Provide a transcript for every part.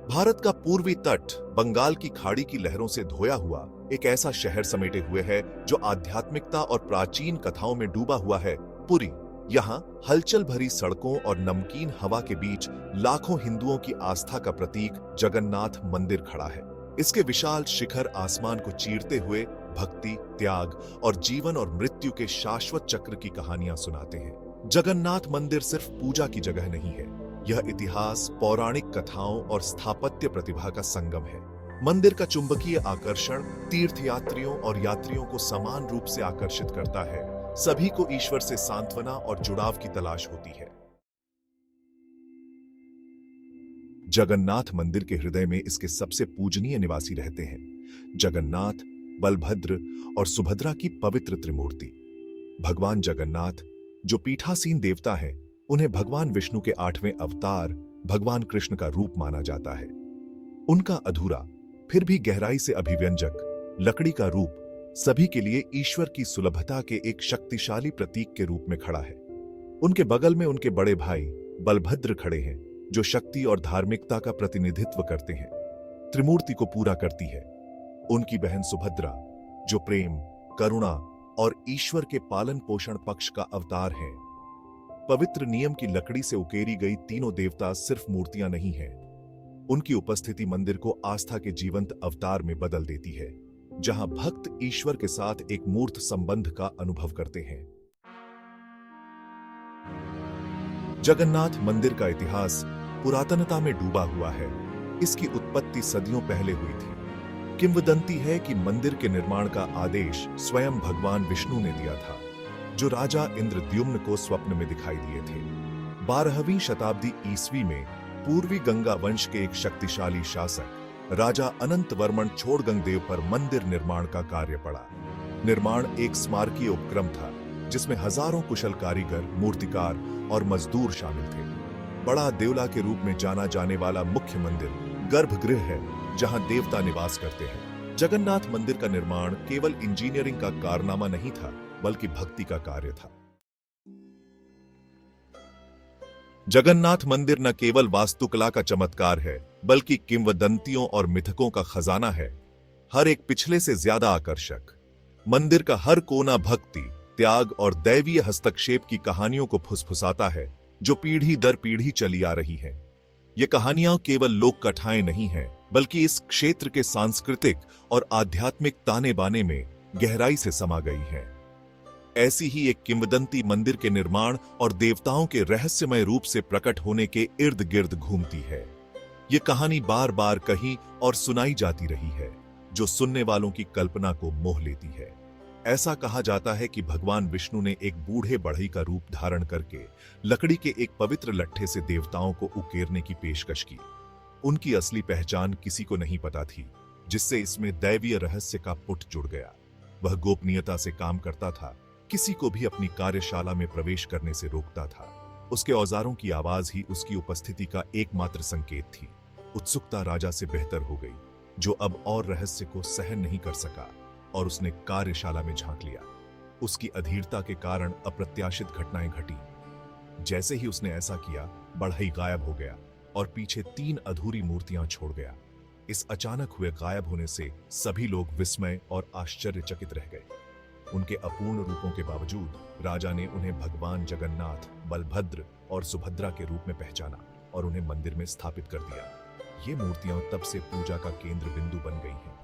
भारत का पूर्वी तट बंगाल की खाड़ी की लहरों से धोया हुआ एक ऐसा शहर समेटे हुए है जो आध्यात्मिकता और प्राचीन कथाओं में डूबा हुआ है। पुरी। यहाँ हलचल भरी सड़कों और नमकीन हवा के बीच लाखों हिंदुओं की आस्था का प्रतीक जगन्नाथ मंदिर खड़ा है। इसके विशाल शिखर आसमान को चीरते हुए भक्ति, त्याग और जीवन और मृत्यु के शाश्वत चक्र की कहानियां सुनाते हैं। जगन्नाथ मंदिर सिर्फ पूजा की जगह नहीं है, यह इतिहास, पौराणिक कथाओं और स्थापत्य प्रतिभा का संगम है। मंदिर का चुंबकीय आकर्षण तीर्थयात्रियों और यात्रियों को समान रूप से आकर्षित करता है। सभी को ईश्वर से सांत्वना और जुड़ाव की तलाश होती है। जगन्नाथ मंदिर के हृदय में इसके सबसे पूजनीय निवासी रहते हैं। जगन्नाथ, बलभद्र और सुभद्रा की पवित्र त्रिमूर्ति। भगवान जगन्नाथ जो पीठासीन देवता हैं, उन्हें भगवान विष्णु के 8वें अवतार भगवान कृष्ण का रूप माना जाता है। उनका अधूरा फिर भी गहराई से अभिव्यंजक लकड़ी का रूप सभी के लिए ईश्वर की सुलभता के एक शक्तिशाली प्रतीक के रूप में खड़ा है। उनके बगल में उनके बड़े भाई बलभद्र खड़े हैं, जो शक्ति और धार्मिकता का प्रतिनिधित्व करते हैं। त्रिमूर्ति को पूरा करती है उनकी बहन सुभद्रा, जो प्रेम, करुणा और ईश्वर के पालन पोषण पक्ष का अवतार है। पवित्र नियम की लकड़ी से उकेरी गई तीनों देवता सिर्फ मूर्तियां नहीं हैं, उनकी उपस्थिति मंदिर को आस्था के जीवंत अवतार में बदल देती है, जहां भक्त ईश्वर के साथ एक मूर्त संबंध का अनुभव करते हैं। जगन्नाथ मंदिर का इतिहास पुरातनता में डूबा हुआ है। इसकी उत्पत्ति सदियों पहले हुई थी। किंवदंती है कि मंदिर के निर्माण का आदेश स्वयं भगवान विष्णु ने दिया था, जो राजा इंद्रद्युम्न को स्वप्न में दिखाई दिए थे। 12वीं शताब्दी ईस्वी में पूर्वी गंगा वंश के एक शक्तिशाली शासक राजा अनंत वर्मन छोड़गंगदेव पर मंदिर निर्माण का कार्य पड़ा। निर्माण एक स्मारकीय उपक्रम था, जिसमें हजारों कुशल कारीगर, मूर्तिकार और मजदूर शामिल थे। बड़ा देवला के रूप में जाना जाने वाला मुख्य मंदिर गर्भगृह है, जहां देवता निवास करते हैं। जगन्नाथ मंदिर का निर्माण केवल इंजीनियरिंग का कारनामा नहीं था, बल्कि भक्ति का कार्य था। जगन्नाथ मंदिर न केवल वास्तुकला का चमत्कार है, बल्कि किंवदंतियों और मिथकों का खजाना है, हर एक पिछले से ज्यादा आकर्षक। मंदिर का हर कोना भक्ति, त्याग और दैवीय हस्तक्षेप की कहानियों को फुसफुसाता है, जो पीढ़ी दर पीढ़ी चली आ रही है। ये कहानियां केवल लोक कथाएं नहीं हैं, बल्कि इस क्षेत्र के सांस्कृतिक और आध्यात्मिक ताने बाने में गहराई से समा गई हैं। ऐसी ही एक किंवदंती मंदिर के निर्माण और देवताओं के रहस्यमय रूप से प्रकट होने के इर्द गिर्द घूमती है। ये कहानी बार बार कही और सुनाई जाती रही है, जो सुनने वालों की कल्पना को मोह लेती है। ऐसा कहा जाता है कि भगवान विष्णु ने एक बूढ़े बढ़ई का रूप धारण करके लकड़ी के एक पवित्र लट्ठे से देवताओं को उकेरने की पेशकश की। उनकी असली पहचान किसी को नहीं पता थी, जिससे इसमें दैवीय रहस्य का पुट जुड़ गया। वह गोपनीयता से काम करता था, किसी को भी अपनी कार्यशाला में प्रवेश करने से रोकता था। उसके औजारों की आवाज ही उसकी उपस्थिति का एकमात्र संकेत थी। उत्सुकता राजा से बेहतर हो गई, जो अब और रहस्य को सहन नहीं कर सका, और उसने कार्यशाला में झांक लिया। उसकी अधीरता के कारण अप्रत्याशित घटनाएं घटी। जैसे ही उसने ऐसा किया, बढ़ई गायब हो गया और पीछे 3 अधूरी मूर्तियां छोड़ गया। इस अचानक हुए गायब होने से सभी लोग विस्मय और आश्चर्यचकित रह गए। उनके अपूर्ण रूपों के बावजूद राजा ने उन्हें भगवान जगन्नाथ, बलभद्र और सुभद्रा के रूप में पहचाना और उन्हें मंदिर में स्थापित कर दिया। ये मूर्तियां तब से पूजा का केंद्र बिंदु बन गई हैं।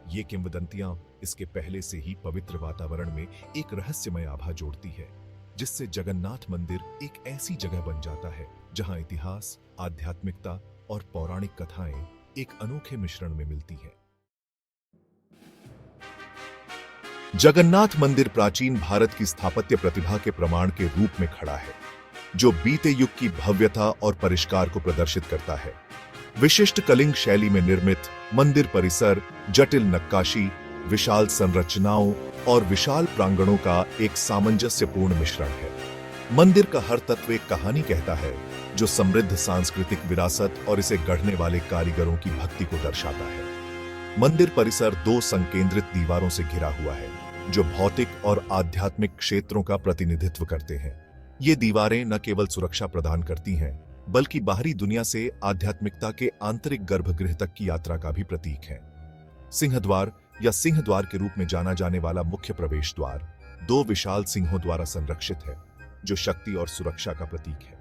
ये किंवदंतियां इसके पहले से ही पवित्र वातावरण में एक रहस्यमय आभा जोड़ती है, जिससे जगन्नाथ मंदिर एक ऐसी जगह बन जाता है जहां इतिहास, आध्यात्मिकता और पौराणिक कथाएं एक अनोखे मिश्रण में मिलती हैं। जगन्नाथ मंदिर प्राचीन भारत की स्थापत्य प्रतिभा के प्रमाण के रूप में खड़ा है, जो बीते युग की भव्यता और परिष्कार को प्रदर्शित करता है। विशिष्ट कलिंग शैली में निर्मित मंदिर परिसर जटिल नक्काशी, विशाल संरचनाओं और विशाल प्रांगणों का एक सामंजस्यपूर्ण मिश्रण है। मंदिर का हर तत्व एक कहानी कहता है, जो समृद्ध सांस्कृतिक विरासत और इसे गढ़ने वाले कारीगरों की भक्ति को दर्शाता है। मंदिर परिसर 2 संकेंद्रित दीवारों से घिरा हुआ है, जो भौतिक और आध्यात्मिक क्षेत्रों का प्रतिनिधित्व करते हैं। ये दीवारें न केवल सुरक्षा प्रदान करती हैं, बल्कि बाहरी दुनिया से आध्यात्मिकता के आंतरिक गर्भगृह तक की यात्रा का भी प्रतीक है। सिंहद्वार या सिंहद्वार के रूप में जाना जाने वाला मुख्य प्रवेश द्वार 2 विशाल सिंहों द्वारा संरक्षित है, जो शक्ति और सुरक्षा का प्रतीक है।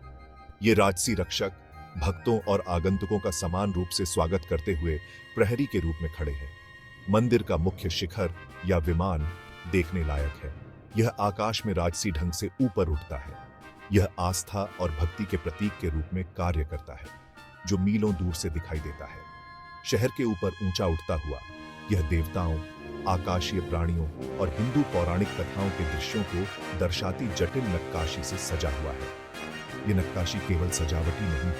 ये राजसी रक्षक भक्तों और आगंतुकों का समान रूप से स्वागत करते हुए प्रहरी के रूप में खड़े हैं। मंदिर का मुख्य शिखर या विमान देखने लायक है। यह आकाश में राजसी ढंग से ऊपर उठता है। यह आस्था और भक्ति के प्रतीक के रूप में कार्य करता है, जो मीलों दूर से दिखाई देता है। शहर के ऊपर ऊंचा उठता हुआ यह देवताओं, आकाशीय प्राणियों और हिंदू पौराणिक कथाओं के दृश्यों को दर्शाती जटिल नक्काशी से सजा हुआ है। यह नक्काशी केवल सजावटी नहीं है,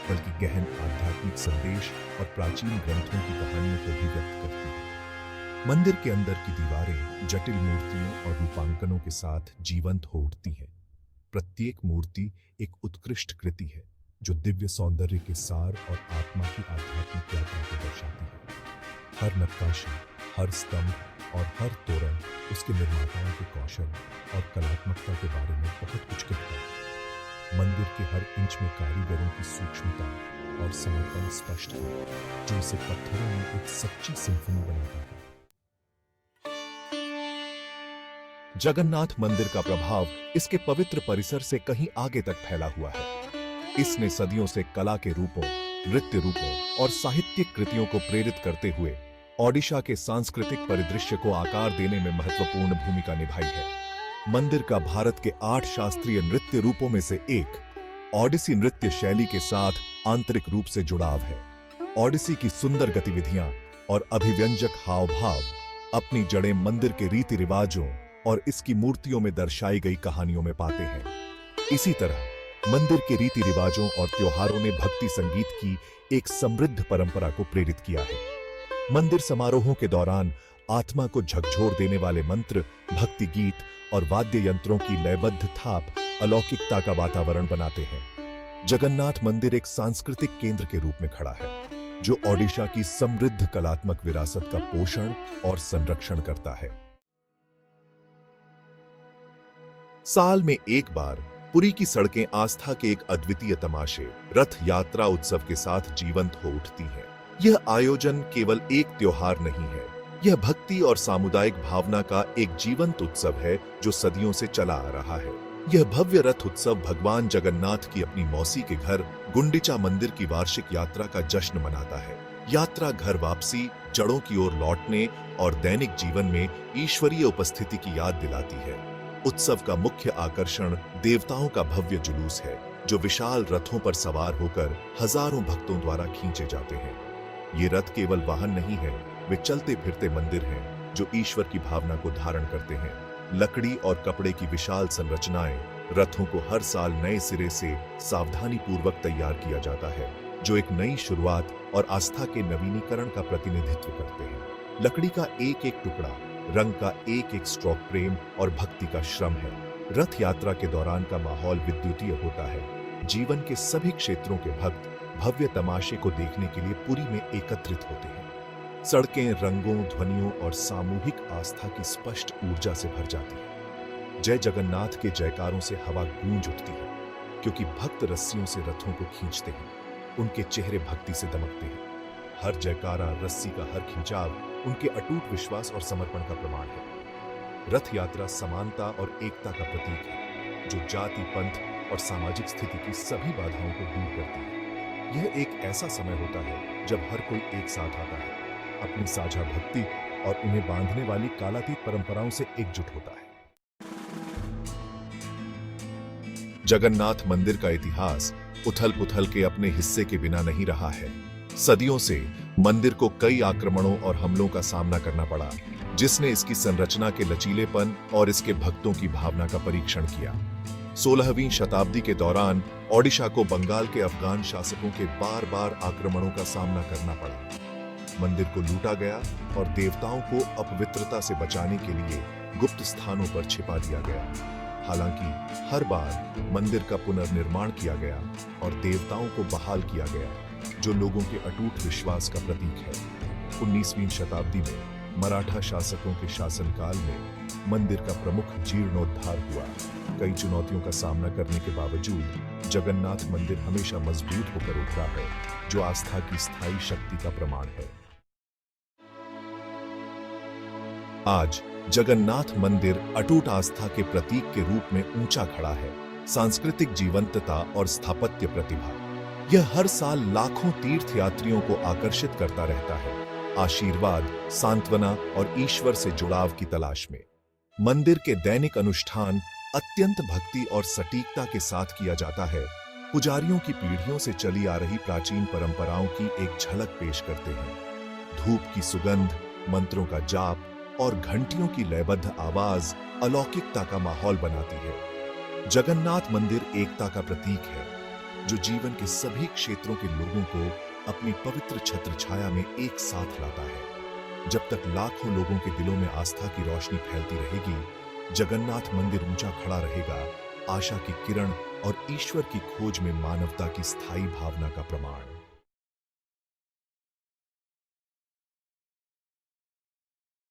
बल्कि गहन आध्यात्मिक संदेश और प्राचीन ग्रंथों की कहानियों को भी व्यक्त करती है। मंदिर के अंदर की दीवारें जटिल मूर्तियों और रूपांकनों के साथ जीवंत हो उठती हैं। प्रत्येक मूर्ति एक उत्कृष्ट कृति है, जो दिव्य सौंदर्य के सार और आत्मा की आध्यात्मिक यात्रा को दर्शाती है। हर नक्काशी, हर स्तंभ और हर तोरण उसके निर्माताओं के कौशल और कलात्मकता के बारे में बहुत कुछ कहता है। मंदिर के हर इंच में कारीगरों की सूक्ष्मता और समर्पण स्पष्ट है, जो इसे पत्थरों में एक सच्ची सिम्फनी बनाता है। जगन्नाथ मंदिर का प्रभाव इसके पवित्र परिसर से कहीं आगे तक फैला हुआ है। इसने सदियों से कला के रूपों, नृत्य रूपों और साहित्यिक कृतियों को प्रेरित करते हुए ओडिशा के सांस्कृतिक परिदृश्य को आकार देने में महत्वपूर्ण भूमिका निभाई है। मंदिर का भारत के 8 शास्त्रीय नृत्य रूपों में से एक ओडिसी नृत्य शैली के साथ आंतरिक रूप से जुड़ाव है। ओडिसी की सुंदर गतिविधियां और अभिव्यंजक हाव भाव अपनी जड़ें मंदिर के रीति रिवाजों और इसकी मूर्तियों में दर्शाई गई कहानियों में पाते हैं। इसी तरह मंदिर के रीति रिवाजों और त्योहारों ने भक्ति संगीत की एक समृद्ध परंपरा को प्रेरित किया है। मंदिर समारोहों के दौरान आत्मा को झकझोर देने वाले मंत्र, भक्ति गीत और वाद्य यंत्रों की लयबद्ध थाप अलौकिकता का वातावरण बनाते हैं। जगन्नाथ मंदिर एक सांस्कृतिक केंद्र के रूप में खड़ा है, जो ओडिशा की समृद्ध कलात्मक विरासत का पोषण और संरक्षण करता है। साल में एक बार पुरी की सड़कें आस्था के एक अद्वितीय तमाशे, रथ यात्रा उत्सव के साथ जीवंत हो उठती हैं। यह आयोजन केवल एक त्योहार नहीं है, यह भक्ति और सामुदायिक भावना का एक जीवंत उत्सव है जो सदियों से चला आ रहा है। यह भव्य रथ उत्सव भगवान जगन्नाथ की अपनी मौसी के घर गुंडिचा मंदिर की वार्षिक यात्रा का जश्न मनाता है। यात्रा घर वापसी, जड़ों की ओर लौटने और दैनिक जीवन में ईश्वरीय उपस्थिति की याद दिलाती है। उत्सव का मुख्य आकर्षण देवताओं का भव्य जुलूस है, जो विशाल रथों पर सवार होकर हजारों भक्तों द्वारा खींचे जाते हैं। ये रथ केवल वाहन नहीं है, वे चलते फिरते मंदिर हैं, जो ईश्वर की भावना को धारण करते हैं। लकड़ी और कपड़े की विशाल संरचनाएं रथों को हर साल नए सिरे से सावधानी पूर्वक तैयार किया जाता है, जो एक नई शुरुआत और आस्था के नवीनीकरण का प्रतिनिधित्व करते हैं। लकड़ी का एक एक टुकड़ा, रंग का एक एक स्ट्रोक प्रेम और भक्ति का श्रम है। रथ यात्रा के दौरान का माहौल विद्युतीय होता है। जीवन के सभी क्षेत्रों के भक्त भव्य तमाशे को देखने के लिए पुरी में एकत्रित होते हैं। सड़कें रंगों, ध्वनियों और सामूहिक आस्था की स्पष्ट ऊर्जा से भर जाती है। जय जगन्नाथ के जयकारों से हवा गूंज उठती है, क्योंकि भक्त रस्सियों से रथों को खींचते हैं। उनके चेहरे भक्ति से दमकते हैं। हर जयकारा, रस्सी का हर खिंचाव उनके अटूट विश्वास और समर्पण का प्रमाण है। रथ यात्रा समानता और एकता का प्रतीक है, जो जाति, पंथ और सामाजिक स्थिति की सभी बाधाओं को दूर करती है। यह एक ऐसा समय होता है जब हर कोई एक साथ आता है, अपनी साझा भक्ति और उन्हें बांधने वाली कालातीत परंपराओं से एकजुट होता है। जगन्नाथ मंदिर का इतिहास उथल पुथल के अपने हिस्से के बिना नहीं रहा है। सदियों से मंदिर को कई आक्रमणों और हमलों का सामना करना पड़ा, जिसने इसकी संरचना के लचीलेपन और इसके भक्तों की भावना का परीक्षण किया। 16वीं शताब्दी के दौरान ओडिशा को बंगाल के अफगान शासकों के बार-बार आक्रमणों का सामना करना पड़ा। मंदिर को लूटा गया और देवताओं को अपवित्रता से बचाने के लिए गुप्त स्थानों पर छिपा दिया गया। हालांकि हर बार मंदिर का पुनर्निर्माण किया गया और देवताओं को बहाल किया गया, जो लोगों के अटूट विश्वास का प्रतीक है। 19वीं शताब्दी में मराठा शासकों के शासनकाल में मंदिर का प्रमुख जीर्णोद्धार हुआ। कई चुनौतियों का सामना करने के बावजूद जगन्नाथ मंदिर हमेशा मजबूत होकर उभरा है, जो आस्था की स्थायी शक्ति का प्रमाण है। आज जगन्नाथ मंदिर अटूट आस्था के प्रतीक के रूप में ऊंचा खड़ा है। सांस्कृतिक जीवंतता और स्थापत्य प्रतिभा, यह हर साल लाखों तीर्थयात्रियों को आकर्षित करता रहता है, आशीर्वाद, सांत्वना और ईश्वर से जुड़ाव की तलाश में। मंदिर के दैनिक अनुष्ठान अत्यंत भक्ति और सटीकता के साथ किया जाता है। पुजारियों की पीढ़ियों से चली आ रही प्राचीन परंपराओं की एक झलक पेश करते हैं। धूप की सुगंध, मंत्रों का जाप और घंटियों की लयबद्ध आवाज अलौकिकता का माहौल बनाती है। जगन्नाथ मंदिर एकता का प्रतीक है, जो जीवन के सभी क्षेत्रों के लोगों को अपनी पवित्र छत्र छाया में एक साथ लाता है। जब तक लाखों लोगों के दिलों में आस्था की रोशनी फैलती रहेगी, जगन्नाथ मंदिर ऊंचा खड़ा रहेगा, आशा की किरण और ईश्वर की खोज में मानवता की स्थायी भावना का प्रमाण।